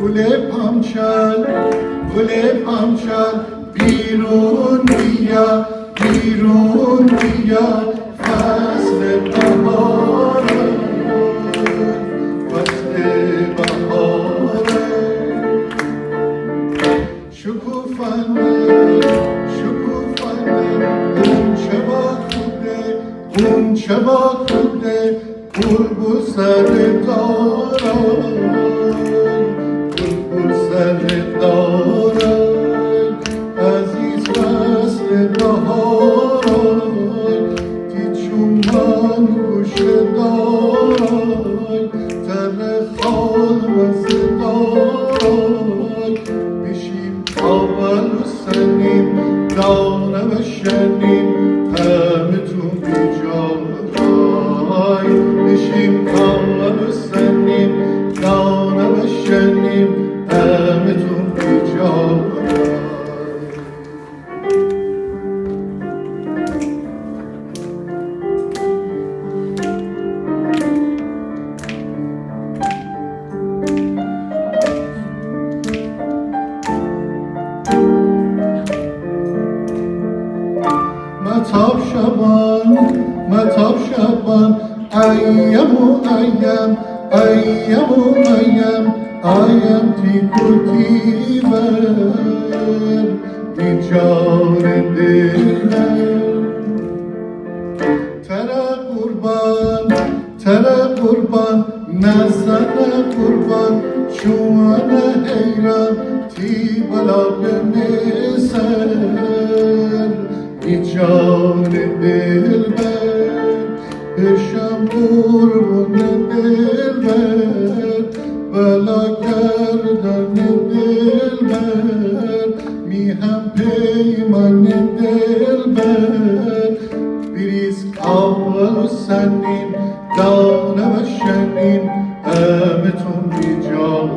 گل پامچال بیرون بیا بیرون بیا فصل بهاره فصل بهاره شکوفنده اون چه با خوده بلبل سر دارن بلبل سر دارن عزیز فصل بهارن تی چون من گوشه دارن تر خال مزه دارن بشیم اول و سنیم دانه و شنیم همه تون بشیم اول و سنیم دانه و شنیم همه تون بیجا متاب شبان ایم تی ور بیچار دلم تر قربان نزن قربان چون حیران تی بلا بمسر بیچار دلبر بشم قربون دلبر بلا گردن دلبر میهم پیمان دلبر بریز اول و سنیم دانه و شنیم همه تون بیجای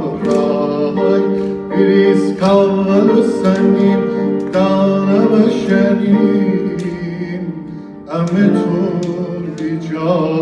بریز اول و سنیم دانه و شنیم همه تون بیجای